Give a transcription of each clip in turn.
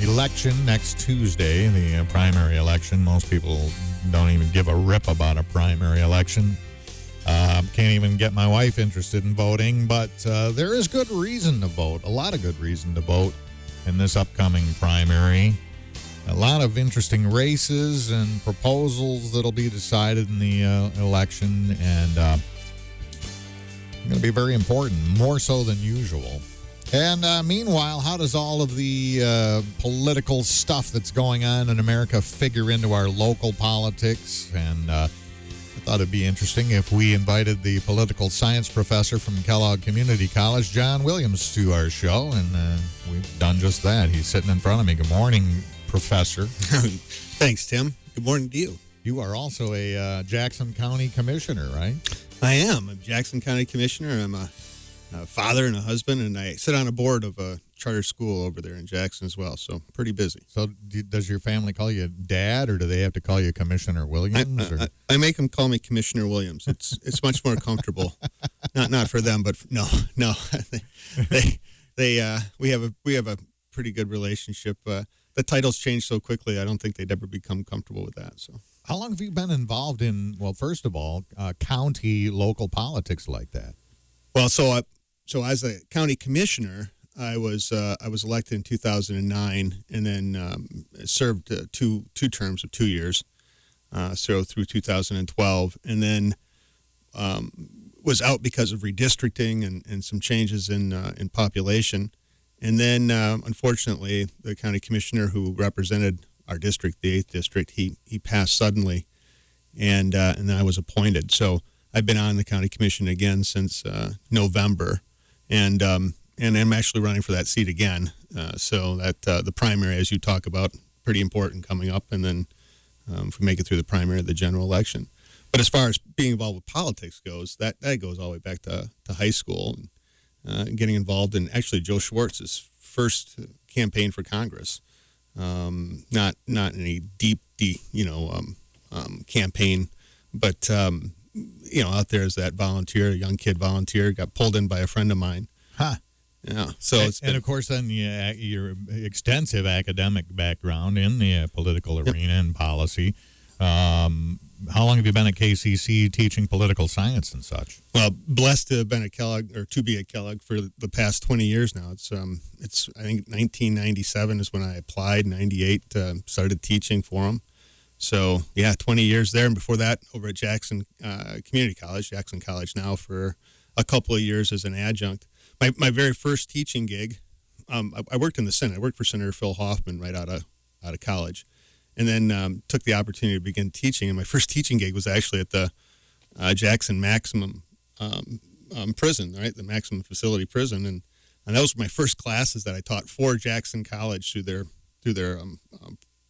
election next Tuesday, the primary election. Most people don't even give a rip about a primary election. Can't even get my wife interested in voting, but there is good reason to vote, a lot of good reason to vote in this upcoming primary. A lot of interesting races and proposals that'll be decided in the election, and going to be very important, more so than usual. And meanwhile, how does all of the political stuff that's going on in America figure into our local politics? And I thought it'd be interesting if we invited the political science professor from Kellogg Community College, Jon Williams, to our show, and we've done just that. He's sitting in front of me. Good morning, Professor. Thanks, Tim. Good morning to you. You are also a Jackson County Commissioner, right? I am. I'm Jackson County Commissioner. I'm a father and a husband, and I sit on a board of a charter school over there in Jackson as well, so pretty busy. So does your family call you Dad, or do they have to call you Commissioner Williams? I make them call me Commissioner Williams. It's much more comfortable. Not for them, but no. We have a pretty good relationship. The titles change so quickly, I don't think they'd ever become comfortable with that. So, how long have you been involved in, well, first of all, county local politics like that? Well, so as a county commissioner, I was elected in 2009, and then served two terms of 2 years, so through 2012, and then was out because of redistricting and some changes in population. And then, unfortunately, the county commissioner who represented our district, the 8th district, he passed suddenly, and then I was appointed. So I've been on the county commission again since November, and I'm actually running for that seat again. So that the primary, as you talk about, pretty important coming up, and then if we make it through the primary, the general election. But as far as being involved with politics goes, that goes all the way back to high school. Getting involved in actually Joe Schwartz's first campaign for Congress. Not any deep campaign, but out there as that volunteer, a young kid volunteer, got pulled in by a friend of mine. Huh. Yeah. So and of course, then your extensive academic background in the political arena and policy. How long have you been at KCC teaching political science and such? Well, blessed to have been at Kellogg, or to be at Kellogg, for the past 20 years now. It's I think 1997 is when I applied. 98 started teaching for them. So yeah, 20 years there, and before that over at Jackson Community College, Jackson College now, for a couple of years as an adjunct. My very first teaching gig, I worked in the Senate. I worked for Senator Phil Hoffman right out of college. And then took the opportunity to begin teaching. And my first teaching gig was actually at the Jackson Maximum Prison, right? The Maximum Facility Prison. And those were my first classes that I taught for Jackson College through their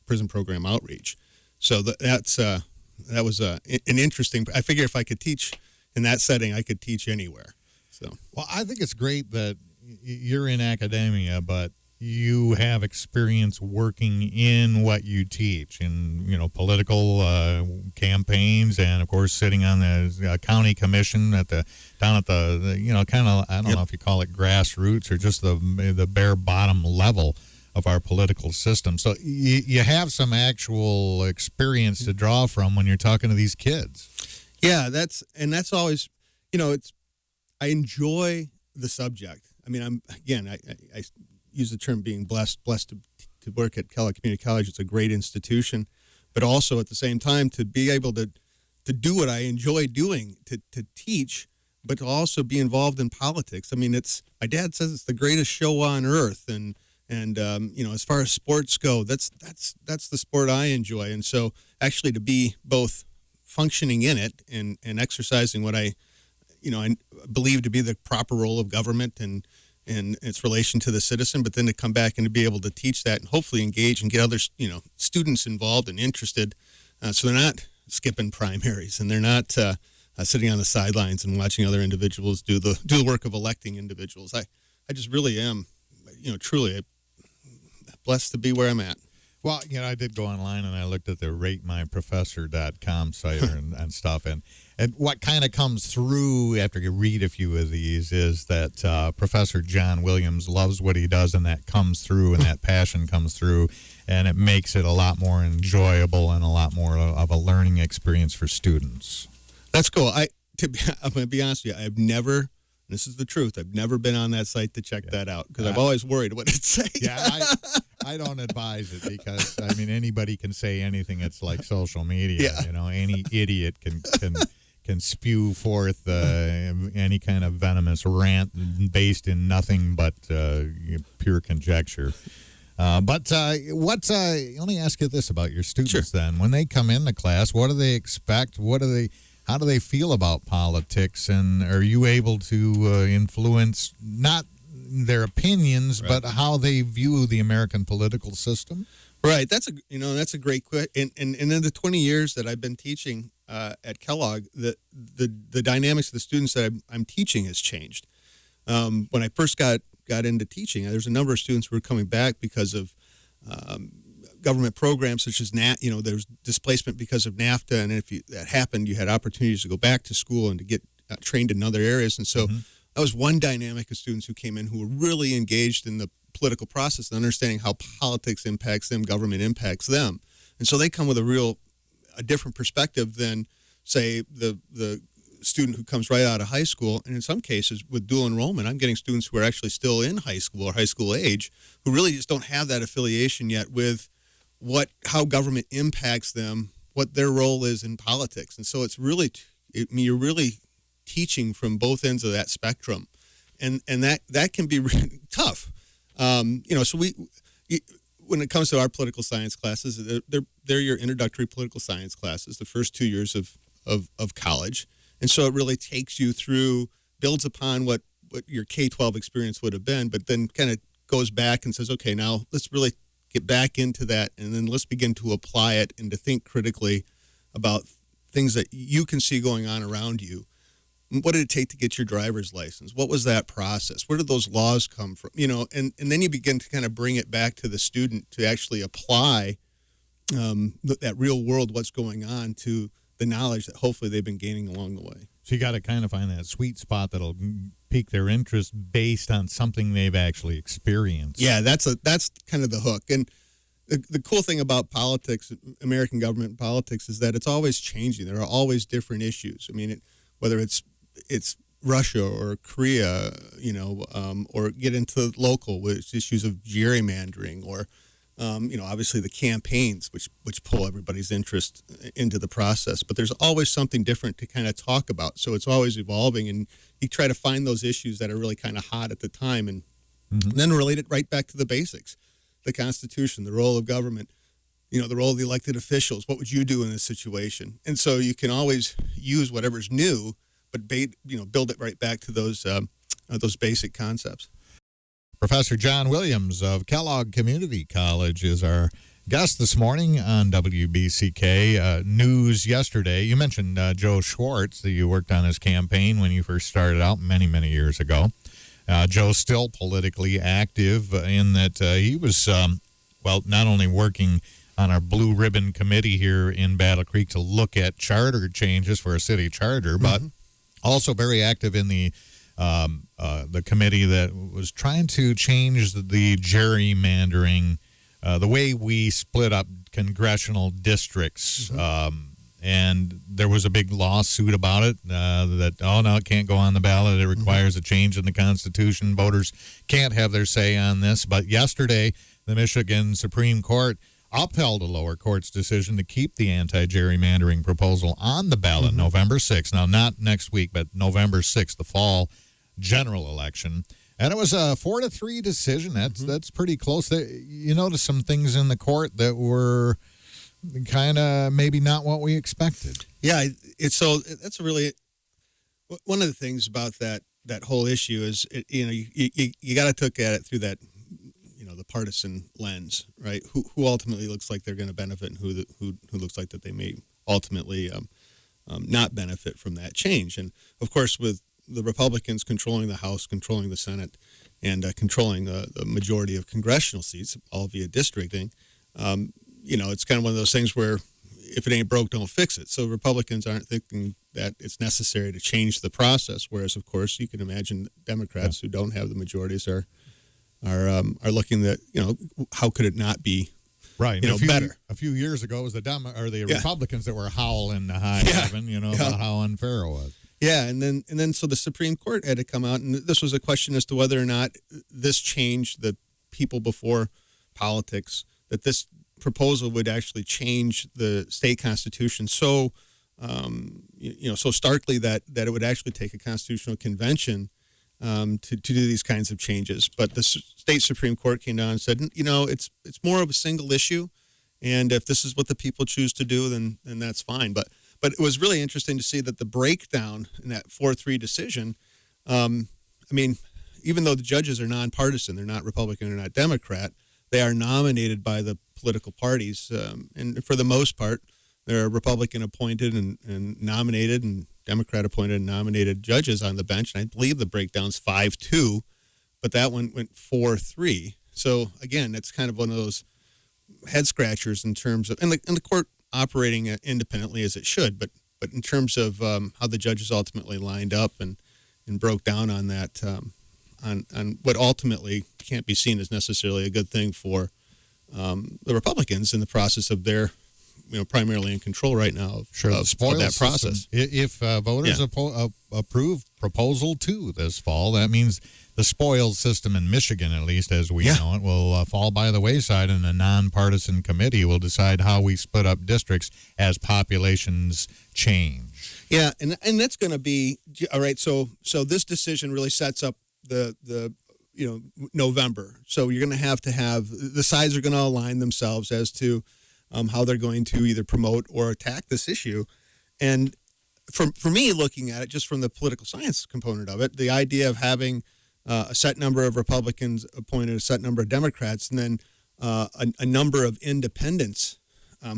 prison program outreach. So that was an interesting. I figure if I could teach in that setting, I could teach anywhere. So, well, I think it's great that you're in academia, but you have experience working in what you teach, in political campaigns, and of course sitting on the county commission down at the kind of, I don't know if you call it grassroots or just the bare bottom level of our political system. So you have some actual experience to draw from when you're talking to these kids. Yeah, that's always, I enjoy the subject. I mean, I use the term being blessed to work at Kellogg Community College. It's a great institution, but also at the same time to be able to do what I enjoy doing, to teach, but to also be involved in politics. I mean, my dad says it's the greatest show on earth, and as far as sports go, that's the sport I enjoy. And so actually to be both functioning in it and exercising what I believe to be the proper role of government and its relation to the citizen, but then to come back and to be able to teach that and hopefully engage and get other, students involved and interested, so they're not skipping primaries and they're not sitting on the sidelines and watching other individuals do the work of electing individuals. I just really am, truly blessed to be where I'm at. Well, I did go online and I looked at the ratemyprofessor.com site and stuff. And what kind of comes through after you read a few of these is that Professor Jon Williams loves what he does, and that comes through, and that passion comes through, and it makes it a lot more enjoyable and a lot more of a learning experience for students. That's cool. I'm going to be honest with you. I've never, this is the truth, I've never been on that site to check that out because I've always worried what it'd say. Yeah, I don't advise it because, anybody can say anything. It's like social media. Yeah. Any idiot can spew forth any kind of venomous rant based in nothing but pure conjecture. But let me ask you this about your students then. When they come into class, what do they expect? How do they feel about politics? And are you able to influence not their opinions, but how they view the American political system? Right. That's a great question. And in the 20 years that I've been teaching at Kellogg, the dynamics of the students that I'm teaching has changed. When I first got into teaching, there's a number of students who were coming back because of government programs such as there's displacement because of NAFTA, and if that happened, you had opportunities to go back to school and to get trained in other areas. And so that was one dynamic of students who came in who were really engaged in the political process and understanding how politics impacts them, government impacts them. And so they come with a different perspective than, say, the student who comes right out of high school. And in some cases, with dual enrollment, I'm getting students who are actually still in high school or high school age who really just don't have that affiliation yet with how government impacts them, what their role is in politics. And so it's really, you're really teaching from both ends of that spectrum. And that can be really tough. So when it comes to our political science classes, they're your introductory political science classes, the first 2 years of college. And so it really takes you through, builds upon what your K-12 experience would have been, but then kind of goes back and says, okay, now let's really get back into that, and then let's begin to apply it and to think critically about things that you can see going on around you. What did it take to get your driver's license? What was that process? Where did those laws come from? And then you begin to kind of bring it back to the student to actually apply that real world, what's going on, to the knowledge that hopefully they've been gaining along the way. So you got to kind of find that sweet spot that'll pique their interest based on something they've actually experienced. Yeah, that's kind of the hook. And the cool thing about politics, American government politics, is that it's always changing. There are always different issues. Whether it's Russia or Korea, or get into local with issues of gerrymandering, or obviously the campaigns, which pull everybody's interest into the process. But there's always something different to kind of talk about. So it's always evolving, and you try to find those issues that are really kind of hot at the time, and then relate it right back to the basics, the Constitution, the role of government, the role of the elected officials. What would you do in this situation? And so you can always use whatever's new, but build it right back to those basic concepts. Professor Jon Williams of Kellogg Community College is our guest this morning on WBCK. News yesterday, you mentioned Joe Schwartz, that you worked on his campaign when you first started out many, many years ago. Joe's still politically active in that he was, not only working on our Blue Ribbon Committee here in Battle Creek to look at charter changes for a city charter, but also very active in the committee that was trying to change the gerrymandering, the way we split up congressional districts. And there was a big lawsuit about it, it can't go on the ballot. It requires a change in the Constitution. Voters can't have their say on this. But yesterday, the Michigan Supreme Court upheld a lower court's decision to keep the anti-gerrymandering proposal on the ballot November 6th. Now, not next week, but November 6th, the fall general election. And it was a 4-3 decision. That's pretty close. You noticed some things in the court that were kind of maybe not what we expected. Yeah, that's really one of the things about that whole issue is you got to look at it through that the partisan lens, right? Who ultimately looks like they're going to benefit, and who looks like that they may ultimately not benefit from that change. And of course, with the Republicans controlling the House, controlling the Senate, and controlling the majority of congressional seats, all via districting, it's kind of one of those things where if it ain't broke, don't fix it. So Republicans aren't thinking that it's necessary to change the process. Whereas, of course, you can imagine Democrats who don't have the majorities are looking at, how could it not be, right? Better. A few years ago, it was the Republicans that were howling to high heaven, about how unfair it was. Yeah, and then so the Supreme Court had to come out, and this was a question as to whether or not this changed the people before politics, that this proposal would actually change the state constitution so starkly that it would actually take a constitutional convention to do these kinds of changes. But the state Supreme Court came down and said, it's more of a single issue, and if this is what the people choose to do, then that's fine. But it was really interesting to see that the breakdown in that 4-3 decision, even though the judges are nonpartisan, they're not Republican, they're not Democrat, they are nominated by the political parties. And for the most part, they're Republican appointed and nominated and Democrat appointed and nominated judges on the bench. And I believe the breakdown's 5-2, but that one went 4-3. So again, it's kind of one of those head scratchers in terms of, and the court operating independently as it should, but in terms of how the judges ultimately lined up and broke down on that, on what ultimately can't be seen as necessarily a good thing for the Republicans in the process of their, primarily in control right now of that process. If voters approve Proposal 2 this fall, that means the spoils system in Michigan, at least as we know it, will fall by the wayside, and a nonpartisan committee will decide how we split up districts as populations change. Yeah, and that's going to be all right. So this decision really sets up the November. So you're going to have the sides are going to align themselves as to how they're going to either promote or attack this issue. And for me, looking at it just from the political science component of it, the idea of having a set number of Republicans appointed, a set number of Democrats, and then a number of independents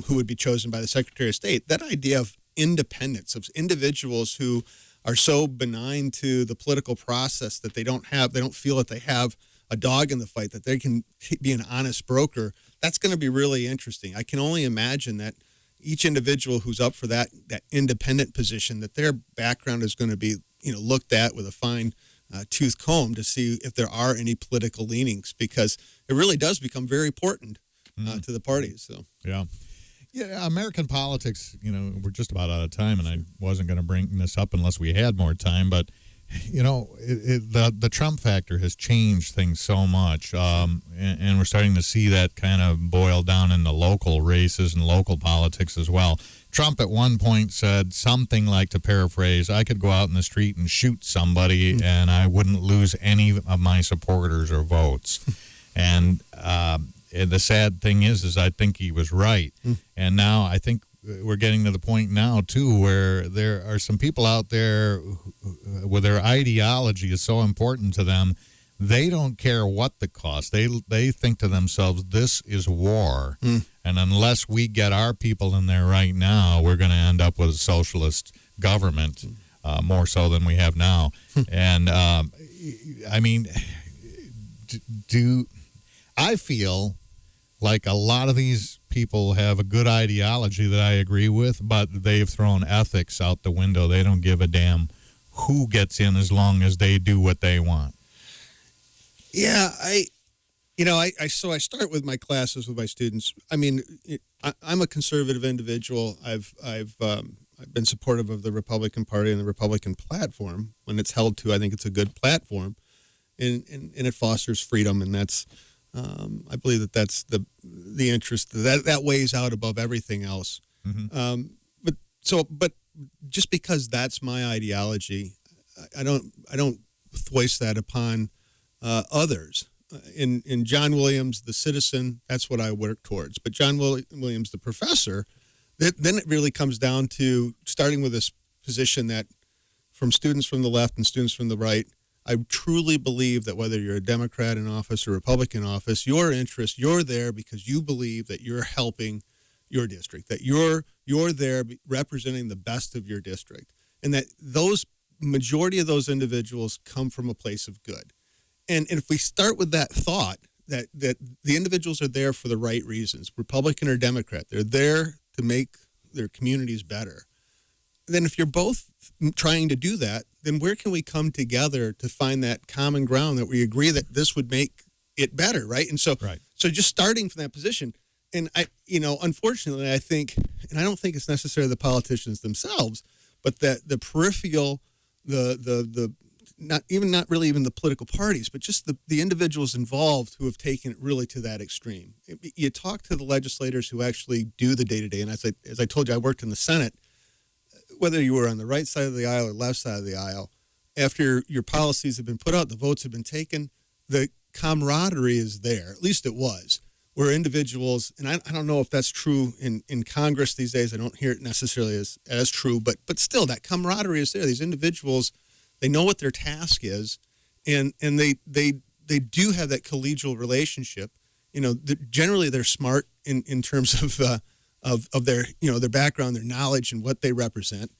who would be chosen by the Secretary of State. That idea of independence, of individuals who are so benign to the political process that they don't feel that they have a dog in the fight, that they can be an honest broker. That's going to be really interesting. I can only imagine that each individual who's up for that independent position, that their background is going to be looked at with a fine tooth comb to see if there are any political leanings, because it really does become very important to the parties. So yeah, American politics. We're just about out of time, and I wasn't going to bring this up unless we had more time. But the Trump factor has changed things so much, and we're starting to see that kind of boil down in the local races and local politics as well. Trump at one point said something like, to paraphrase, I could go out in the street and shoot somebody and I wouldn't lose any of my supporters or votes. And the sad thing is I think he was right. And now I think we're getting to the point now, too, where there are some people out there where their ideology is so important to them, they don't care what the cost. They think to themselves, this is war. And unless we get our people in there right now, we're going to end up with a socialist government, more so than we have now. And, I feel like a lot of these people have a good ideology that I agree with, but they've thrown ethics out the window. They don't give a damn who gets in as long as they do what they want. Yeah, I start with my classes with my students. I'm a conservative individual. I've been supportive of the Republican Party and the Republican platform when it's held to. I think it's a good platform, and it fosters freedom, and that's. I believe that's the interest that weighs out above everything else. But just because that's my ideology, I don't foist that upon others. In Jon Williams, the citizen, that's what I work towards. But Jon Williams, the professor, then it really comes down to starting with this position that from students from the left and students from the right, I truly believe that whether you're a Democrat in office or Republican office, your interest, you're there because you believe that you're helping your district, that you're there representing the best of your district, and that those majority of those individuals come from a place of good. And if we start with that thought, that the individuals are there for the right reasons, Republican or Democrat. They're there to make their communities better. Then if you're both trying to do that, then where can we come together to find that common ground that we agree that this would make it better, right? And so, so just starting from that position, and unfortunately, I think, and I don't think it's necessarily the politicians themselves, but that the peripheral, the not really even the political parties, but just the individuals involved who have taken it really to that extreme. You talk to the legislators who actually do the day-to-day, and as I told you, I worked in the Senate. Whether you were on the right side of the aisle or left side of the aisle, after your policies have been put out, the votes have been taken, the camaraderie is there. At least it was. Where individuals, and I don't know if that's true in Congress these days. I don't hear it necessarily as true, but still that camaraderie is there. These individuals, they know what their task is, and they do have that collegial relationship. Generally they're smart in terms of their their background, their knowledge, and what they represent.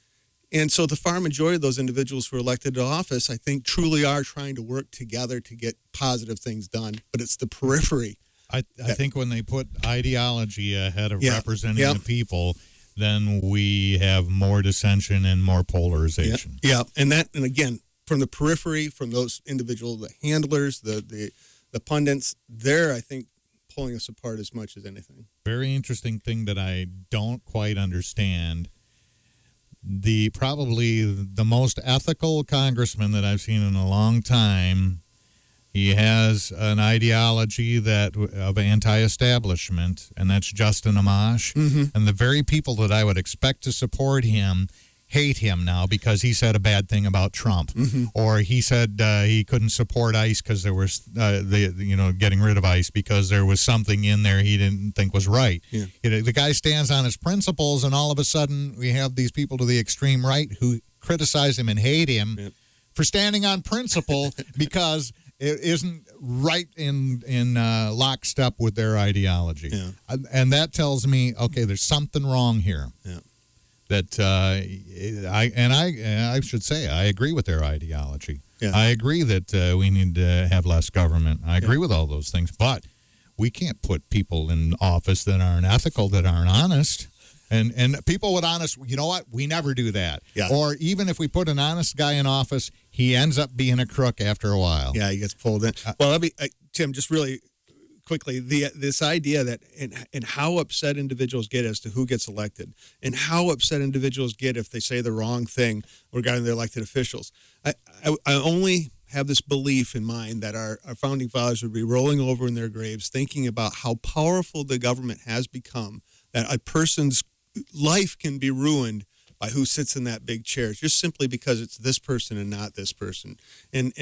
And so the far majority of those individuals who are elected to office, I think, truly are trying to work together to get positive things done. But it's the periphery. I think when they put ideology ahead of representing the people, then we have more dissension and more polarization. Yeah. And again, from the periphery, from those individual, the handlers, the pundits, they're, I think, pulling us apart as much as anything. Very interesting thing that I don't quite understand. Probably the most ethical congressman that I've seen in a long time, he has an ideology of anti-establishment, and that's Justin Amash. Mm-hmm. And the very people that I would expect to support him hate him now because he said a bad thing about Trump, or he said he couldn't support ICE because there was getting rid of ICE because there was something in there he didn't think was right. Yeah. The guy stands on his principles, and all of a sudden we have these people to the extreme right who criticize him and hate him for standing on principle because it isn't right in lockstep with their ideology. Yeah. And that tells me, okay, there's something wrong here. Yeah. That I should say I agree with their ideology. Yeah. I agree that we need to have less government. I agree with all those things, but we can't put people in office that aren't ethical, that aren't honest. And people with honest, you know what? We never do that. Yeah. Or even if we put an honest guy in office, he ends up being a crook after a while. Yeah, he gets pulled in. Well, Tim, just really quickly, this idea that and how upset individuals get as to who gets elected, and how upset individuals get if they say the wrong thing regarding their elected officials. I only have this belief in mind that our founding fathers would be rolling over in their graves thinking about how powerful the government has become, that a person's life can be ruined by who sits in that big chair, just simply because it's this person and not this person. And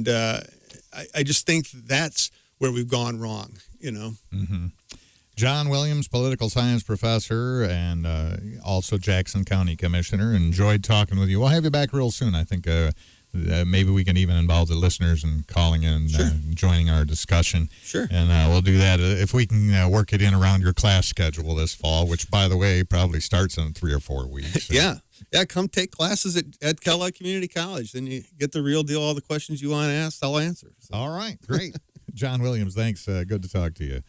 I just think that's where we've gone wrong, Mm-hmm. Jon Williams, political science professor and also Jackson County Commissioner. Enjoyed talking with you. We'll have you back real soon. I think maybe we can even involve the listeners in calling in and joining our discussion. Sure. And we'll do that if we can work it in around your class schedule this fall, which, by the way, probably starts in 3 or 4 weeks. So. Yeah, come take classes at Kellogg Community College. Then you get the real deal. All the questions you want to ask, I'll answer. So. All right, great. Jon Williams, thanks. Good to talk to you.